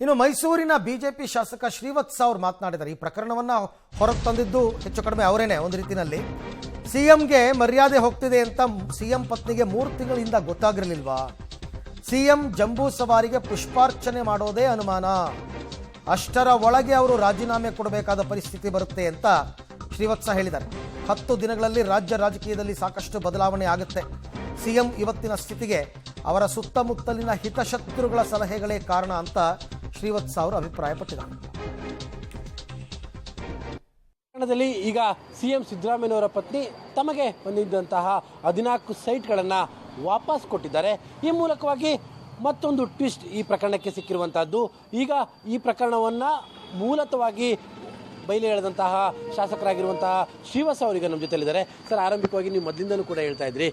ಇನ್ನು ಮೈಸೂರಿನ ಬಿಜೆಪಿ ಶಾಸಕ ಶ್ರೀವತ್ಸ ಅವರು ಮಾತನಾಡಿದ್ದಾರೆ. ಈ ಪ್ರಕರಣವನ್ನು ಹೊರಗೆ ತಂದಿದ್ದು ಹೆಚ್ಚು ಕಡಿಮೆ ಅವರೇನೆ. ಒಂದು ರೀತಿಯಲ್ಲಿ ಸಿಎಂಗೆ ಮರ್ಯಾದೆ ಹೋಗ್ತಿದೆ ಅಂತ ಸಿಎಂ ಪತ್ನಿಗೆ 3 ತಿಂಗಳಿಂದ ಗೊತ್ತಾಗಿರಲಿಲ್ವಾ? ಸಿಎಂ ಜಂಬೂ ಸವಾರಿಗೆ ಪುಷ್ಪಾರ್ಚನೆ ಮಾಡೋದೇ ಅನುಮಾನ. ಅಷ್ಟರ ಒಳಗೆ ಅವರು ರಾಜೀನಾಮೆ ಕೊಡಬೇಕಾದ ಪರಿಸ್ಥಿತಿ ಬರುತ್ತೆ ಅಂತ ಶ್ರೀವತ್ಸ ಹೇಳಿದ್ದಾರೆ. 10 ದಿನಗಳಲ್ಲಿ ರಾಜ್ಯ ರಾಜಕೀಯದಲ್ಲಿ ಸಾಕಷ್ಟು ಬದಲಾವಣೆ ಆಗುತ್ತೆ. ಸಿಎಂ ಇವತ್ತಿನ ಸ್ಥಿತಿಗೆ ಅವರ ಸುತ್ತಮುತ್ತಲಿನ ಹಿತಶತ್ರುಗಳ ಸಲಹೆಗಳೇ ಕಾರಣ ಅಂತ ಶ್ರೀವತ್ಸ ಅವರು ಅಭಿಪ್ರಾಯಪಟ್ಟಿದ್ದಾರೆ. ಈಗ ಸಿಎಂ ಸಿದ್ದರಾಮಯ್ಯನವರ ಪತ್ನಿ ತಮಗೆ ಬಂದಿದ್ದಂತಹ 14 ಸೈಟ್ಗಳನ್ನು ವಾಪಸ್ ಕೊಟ್ಟಿದ್ದಾರೆ. ಈ ಮೂಲಕವಾಗಿ ಮತ್ತೊಂದು ಟ್ವಿಸ್ಟ್ ಈ ಪ್ರಕರಣಕ್ಕೆ ಸಿಕ್ಕಿರುವಂತಹದ್ದು. ಈಗ ಈ ಪ್ರಕರಣವನ್ನು ಮೂಲತಃವಾಗಿ ಬಯಲು ಎಳೆದಂತಹ ಶಾಸಕರಾಗಿರುವಂತಹ ಶ್ರೀವತ್ಸ ಅವರಿಗೆ ನಮ್ಮ ಜೊತೆಲಿದ್ದಾರೆ. ಸರ್, ಆರಂಭಿಕವಾಗಿ ನೀವು ಮೊದಲಿಂದಲೂ ಕೂಡ ಹೇಳ್ತಾ ಇದ್ರಿ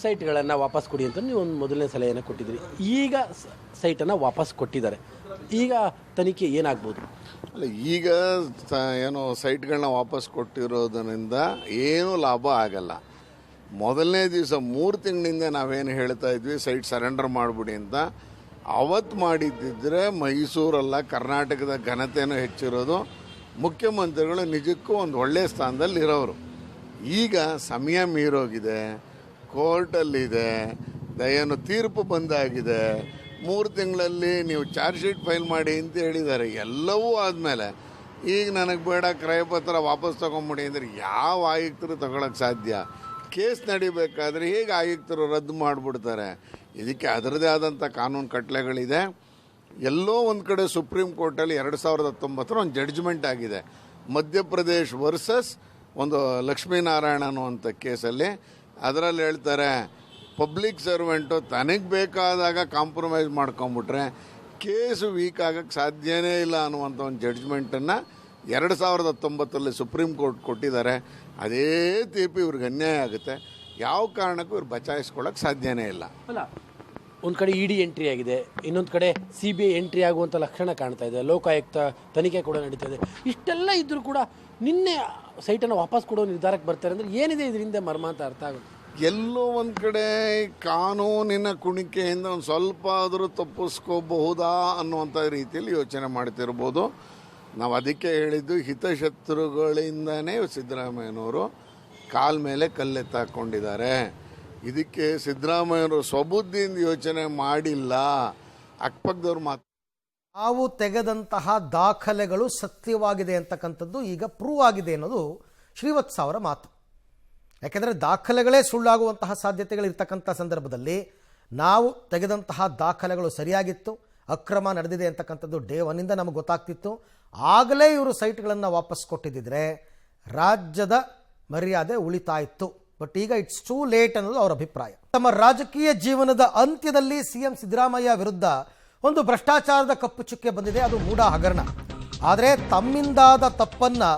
ಸೈಟ್ಗಳನ್ನು ವಾಪಸ್ ಕೊಡಿ ಅಂತ. ನೀವು ಒಂದು ಮೊದಲನೇ ಸಲಹೆಯನ್ನು ಕೊಟ್ಟಿದ್ರಿ. ಈಗ ಸೈಟನ್ನು ವಾಪಸ್ ಕೊಟ್ಟಿದ್ದಾರೆ. ಈಗ ತನಿಖೆ ಏನಾಗ್ಬೋದು? ಅಲ್ಲ, ಈಗ ಏನು ಸೈಟ್ಗಳನ್ನ ವಾಪಸ್ ಕೊಟ್ಟಿರೋದರಿಂದ ಏನೂ ಲಾಭ ಆಗಲ್ಲ. ಮೊದಲನೇ ದಿವಸ 3 ತಿಂಗಳಿಂದ ನಾವೇನು ಹೇಳ್ತಾ ಇದ್ವಿ ಸೈಟ್ ಸರೆಂಡರ್ ಮಾಡಿಬಿಡಿ ಅಂತ, ಅವತ್ತು ಮಾಡಿದ್ದಿದ್ರೆ ಮೈಸೂರಲ್ಲ ಕರ್ನಾಟಕದ ಘನತೆಯೂ ಹೆಚ್ಚಿರೋದು. ಮುಖ್ಯಮಂತ್ರಿಗಳು ನಿಜಕ್ಕೂ ಒಂದು ಒಳ್ಳೆಯ ಸ್ಥಾನದಲ್ಲಿ ಇರೋರು. ಈಗ ಸಮಯ ಮೀರೋಗಿದೆ, ಕೋರ್ಟಲ್ಲಿದೆ, ಏನು ತೀರ್ಪು ಬಂದಾಗಿದೆ. 3 ತಿಂಗಳಲ್ಲಿ ನೀವು ಚಾರ್ಜ್ ಶೀಟ್ ಫೈಲ್ ಮಾಡಿ ಅಂತ ಹೇಳಿದ್ದಾರೆ. ಎಲ್ಲವೂ ಆದಮೇಲೆ ಈಗ ನನಗೆ ಬೇಡ ಕ್ರಯಪತ್ರ ವಾಪಸ್ ತೊಗೊಂಬಿಡಿ ಅಂದರೆ ಯಾವ ಆಯುಕ್ತರು ತಗೊಳಕ್ಕೆ ಸಾಧ್ಯ? ಕೇಸ್ ನಡಿಬೇಕಾದ್ರೆ ಹೇಗೆ ಆಯುಕ್ತರು ರದ್ದು ಮಾಡಿಬಿಡ್ತಾರೆ? ಇದಕ್ಕೆ ಅದರದೇ ಆದಂಥ ಕಾನೂನು ಕಟ್ಟಳೆಗಳಿದೆ. ಎಲ್ಲೋ ಒಂದು ಕಡೆ ಸುಪ್ರೀಂ ಕೋರ್ಟಲ್ಲಿ 2019 ಒಂದು ಜಡ್ಜ್ಮೆಂಟ್ ಆಗಿದೆ, ಮಧ್ಯಪ್ರದೇಶ್ ವರ್ಸಸ್ ಒಂದು ಲಕ್ಷ್ಮೀನಾರಾಯಣ ಅನ್ನುವಂಥ ಕೇಸಲ್ಲಿ. ಅದರಲ್ಲಿ ಹೇಳ್ತಾರೆ ಪಬ್ಲಿಕ್ ಸರ್ವೆಂಟು ತನಗೆ ಬೇಕಾದಾಗ ಕಾಂಪ್ರಮೈಸ್ ಮಾಡ್ಕೊಂಬಿಟ್ರೆ ಕೇಸು ವೀಕ್ ಆಗೋಕ್ಕೆ ಸಾಧ್ಯನೇ ಇಲ್ಲ ಅನ್ನುವಂಥ ಒಂದು ಜಡ್ಜ್ಮೆಂಟನ್ನು 2019 ಸುಪ್ರೀಂ ಕೋರ್ಟ್ ಕೊಟ್ಟಿದ್ದಾರೆ. ಅದೇ ತೀರ್ಪು ಇವ್ರಿಗೆ ಅನ್ಯಾಯ ಆಗುತ್ತೆ. ಯಾವ ಕಾರಣಕ್ಕೂ ಇವ್ರು ಬಚಾಯಿಸ್ಕೊಳ್ಳೋಕೆ ಸಾಧ್ಯನೇ ಇಲ್ಲ. ಅಲ್ಲ, ಒಂದು ಕಡೆ ಇಡಿ ಎಂಟ್ರಿ ಆಗಿದೆ, ಇನ್ನೊಂದು ಕಡೆ CBI ಎಂಟ್ರಿ ಆಗುವಂಥ ಲಕ್ಷಣ ಕಾಣ್ತಾ ಇದೆ, ಲೋಕಾಯುಕ್ತ ತನಿಖೆ ಕೂಡ ನಡೀತಾ ಇದೆ. ಇಷ್ಟೆಲ್ಲ ಇದ್ದರೂ ಕೂಡ ನಿನ್ನೆ ಸೈಟನ್ನು ವಾಪಸ್ ಕೊಡೋ ನಿರ್ಧಾರಕ್ಕೆ ಬರ್ತಾರೆ ಅಂದರೆ ಏನಿದೆ ಇದರಿಂದ ಮರ್ಮ ಅಂತ ಅರ್ಥ ಆಗುತ್ತೆ. ಎಲ್ಲೋ ಒಂದು ಕಡೆ ಕಾನೂನಿನ ಕುಣಿಕೆಯಿಂದ ಒಂದು ಸ್ವಲ್ಪ ಆದರೂ ತಪ್ಪಿಸ್ಕೋಬಹುದಾ ಅನ್ನುವಂಥ ರೀತಿಯಲ್ಲಿ ಯೋಚನೆ ಮಾಡ್ತಿರ್ಬೋದು. ನಾವು ಅದಕ್ಕೆ ಹೇಳಿದ್ದು ಹಿತಶತ್ರುಗಳಿಂದನೇ ಸಿದ್ದರಾಮಯ್ಯನವರು ಕಾಲ ಮೇಲೆ ಕಲ್ಲೆತ್ತಾಕೊಂಡಿದ್ದಾರೆ. ಇದಕ್ಕೆ ಸಿದ್ದರಾಮಯ್ಯನವರು ಸ್ವಬುದ್ಧಿಯಿಂದ ಯೋಚನೆ ಮಾಡಿಲ್ಲ. ಅಕ್ಕಪಕ್ಕದವ್ರು ನಾವು ತೆಗೆದಂತಹ ದಾಖಲೆಗಳು ಸತ್ಯವಾಗಿದೆ ಅಂತಕ್ಕಂಥದ್ದು ಈಗ ಪ್ರೂವ್ ಆಗಿದೆ ಅನ್ನೋದು ಶ್ರೀವತ್ಸ ಅವರ ಮಾತು. ಯಾಕೆಂದರೆ ದಾಖಲೆಗಳೇ ಸುಳ್ಳಾಗುವಂತಹ ಸಾಧ್ಯತೆಗಳಿರ್ತಕ್ಕಂಥ ಸಂದರ್ಭದಲ್ಲಿ ನಾವು ತೆಗೆದಂತಹ ದಾಖಲೆಗಳು ಸರಿಯಾಗಿತ್ತು, ಅಕ್ರಮ ನಡೆದಿದೆ ಅಂತಕ್ಕಂಥದ್ದು ಡೇ 1 ನಮಗೆ ಗೊತ್ತಾಗ್ತಿತ್ತು. ಆಗಲೇ ಇವರು ಸೈಟ್ಗಳನ್ನು ವಾಪಸ್ ಕೊಟ್ಟಿದ್ದರೆ ರಾಜ್ಯದ ಮರ್ಯಾದೆ ಉಳಿತಾ ಇತ್ತು. ಬಟ್ ಈಗ ಇಟ್ಸ್ ಟೂ ಲೇಟ್ ಅನ್ನೋದು ಅವರ ಅಭಿಪ್ರಾಯ. ತಮ್ಮ ರಾಜಕೀಯ ಜೀವನದ ಅಂತ್ಯದಲ್ಲಿ ಸಿಎಂ ಸಿದ್ದರಾಮಯ್ಯ ವಿರುದ್ಧ ಒಂದು ಭ್ರಷ್ಟಾಚಾರದ ಕಪ್ಪು ಚುಕ್ಕೆ ಬಂದಿದೆ, ಅದು ಮೂಢ ಹಗರಣ. ಆದರೆ ತಮ್ಮಿಂದಾದ ತಪ್ಪನ್ನು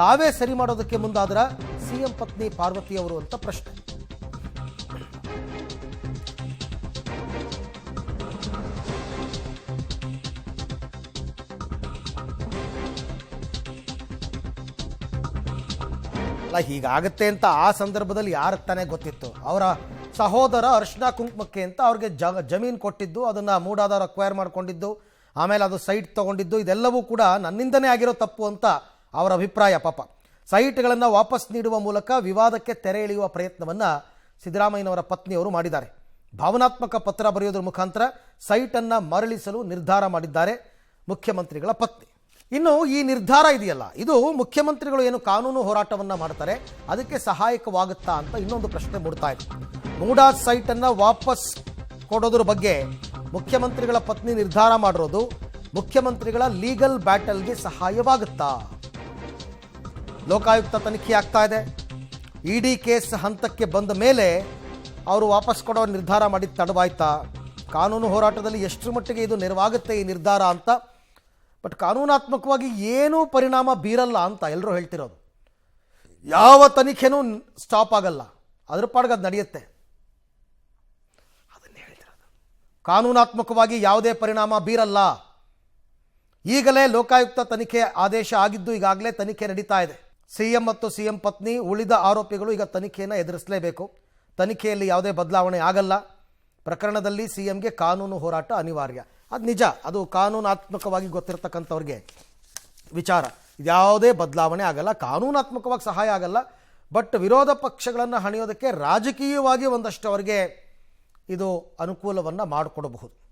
ತಾವೇ ಸರಿ ಮಾಡೋದಕ್ಕೆ ಮುಂದಾದ್ರ ಸಿಎಂ ಪತ್ನಿ ಪಾರ್ವತಿ ಅವರು ಅಂತ ಪ್ರಶ್ನೆ. ಹೀಗಾಗತ್ತೆ ಅಂತ ಆ ಸಂದರ್ಭದಲ್ಲಿ ಯಾರು ತಾನೇ ಗೊತ್ತಿತ್ತು? ಅವರ ಸಹೋದರ ಅರ್ಶಿನ ಕುಂಕುಮಕ್ಕೆ ಅಂತ ಅವ್ರಿಗೆ ಜಮೀನು ಕೊಟ್ಟಿದ್ದು, ಅದನ್ನು ಮೂಡಾದವ್ರು ಅಕ್ವೈರ್ ಮಾಡ್ಕೊಂಡಿದ್ದು, ಆಮೇಲೆ ಅದು ಸೈಟ್ ತೊಗೊಂಡಿದ್ದು, ಇದೆಲ್ಲವೂ ಕೂಡ ನನ್ನಿಂದನೇ ಆಗಿರೋ ತಪ್ಪು ಅಂತ ಅವರ ಅಭಿಪ್ರಾಯ. ಪಾಪ ಸೈಟ್ಗಳನ್ನು ವಾಪಸ್ ನೀಡುವ ಮೂಲಕ ವಿವಾದಕ್ಕೆ ತೆರೆ ಎಳೆಯುವ ಪ್ರಯತ್ನವನ್ನು ಸಿದ್ದರಾಮಯ್ಯನವರ ಪತ್ನಿಯವರು ಮಾಡಿದ್ದಾರೆ. ಭಾವನಾತ್ಮಕ ಪತ್ರ ಬರೆಯೋದ್ರ ಮುಖಾಂತರ ಸೈಟನ್ನು ಮರಳಿಸಲು ನಿರ್ಧಾರ ಮಾಡಿದ್ದಾರೆ ಮುಖ್ಯಮಂತ್ರಿಗಳ ಪತ್ನಿ. ಇನ್ನು ಈ ನಿರ್ಧಾರ ಇದೆಯಲ್ಲ, ಇದು ಮುಖ್ಯಮಂತ್ರಿಗಳು ಏನು ಕಾನೂನು ಹೋರಾಟವನ್ನು ಮಾಡ್ತಾರೆ ಅದಕ್ಕೆ ಸಹಾಯಕವಾಗುತ್ತಾ ಅಂತ ಇನ್ನೊಂದು ಪ್ರಶ್ನೆ ಮೂಡ್ತಾ ಇದೆ. ಮೂಡಾ ಸೈಟನ್ನು ವಾಪಸ್ ಕೊಡೋದ್ರ ಬಗ್ಗೆ ಮುಖ್ಯಮಂತ್ರಿಗಳ ಪತ್ನಿ ನಿರ್ಧಾರ ಮಾಡಿರೋದು ಮುಖ್ಯಮಂತ್ರಿಗಳ ಲೀಗಲ್ ಬ್ಯಾಟಲ್ಗೆ ಸಹಾಯವಾಗುತ್ತಾ? ಲೋಕಾಯುಕ್ತ ತನಿಖೆ ಆಗ್ತಾ ಇದೆ. ಇಡಿ ಕೇಸ್ ಹಂತಕ್ಕೆ ಬಂದ ಮೇಲೆ ಅವರು ವಾಪಸ್ ಕೊಡೋ ನಿರ್ಧಾರ ಮಾಡಿದ್ದು ತಡವಾಯ್ತಾ? ಕಾನೂನು ಹೋರಾಟದಲ್ಲಿ ಎಷ್ಟರ ಮಟ್ಟಿಗೆ ಇದು ನೆರವಾಗುತ್ತೆ ಈ ನಿರ್ಧಾರ ಅಂತ. ಬಟ್ ಕಾನೂನಾತ್ಮಕವಾಗಿ ಏನೂ ಪರಿಣಾಮ ಬೀರಲ್ಲ ಅಂತ ಎಲ್ಲರೂ ಹೇಳ್ತಿರೋದು. ಯಾವ ತನಿಖೆನೂ ಸ್ಟಾಪ್ ಆಗಲ್ಲ, ಅದ್ರ ಪಾಡ್ಗೆ ಅದು ನಡೆಯುತ್ತೆ. ಅದನ್ನೇ ಹೇಳ್ತಿರೋದು. ಕಾನೂನಾತ್ಮಕವಾಗಿ ಯಾವುದೇ ಪರಿಣಾಮ ಬೀರಲ್ಲ. ಈಗಲೇ ಲೋಕಾಯುಕ್ತ ತನಿಖೆ ಆದೇಶ ಆಗಿದ್ದು ಈಗಾಗಲೇ ತನಿಖೆ ನಡೀತಾ ಇದೆ. ಸಿಎಂ ಮತ್ತು ಸಿಎಂ ಪತ್ನಿ ಉಳಿದ ಆರೋಪಿಗಳು ಈಗ ತನಿಖೆಯನ್ನು ಎದುರಿಸಲೇಬೇಕು. ತನಿಖೆಯಲ್ಲಿ ಯಾವುದೇ ಬದಲಾವಣೆ ಆಗಲ್ಲ. ಪ್ರಕರಣದಲ್ಲಿ CMಗೆ ಕಾನೂನು ಹೋರಾಟ ಅನಿವಾರ್ಯ. ಅದು ನಿಜ, ಅದು ಕಾನೂನಾತ್ಮಕವಾಗಿ ಗೊತ್ತಿರತಕ್ಕಂಥವ್ರಿಗೆ ವಿಚಾರ. ಇದ್ಯಾವುದೇ ಬದಲಾವಣೆ ಆಗಲ್ಲ, ಕಾನೂನಾತ್ಮಕವಾಗಿ ಸಹಾಯ ಆಗಲ್ಲ. ಬಟ್ ವಿರೋಧ ಪಕ್ಷಗಳನ್ನು ಹಣಿಯೋದಕ್ಕೆ ರಾಜಕೀಯವಾಗಿ ಒಂದಷ್ಟು ಅವರಿಗೆ ಇದು ಅನುಕೂಲವನ್ನು ಮಾಡಿಕೊಡಬಹುದು.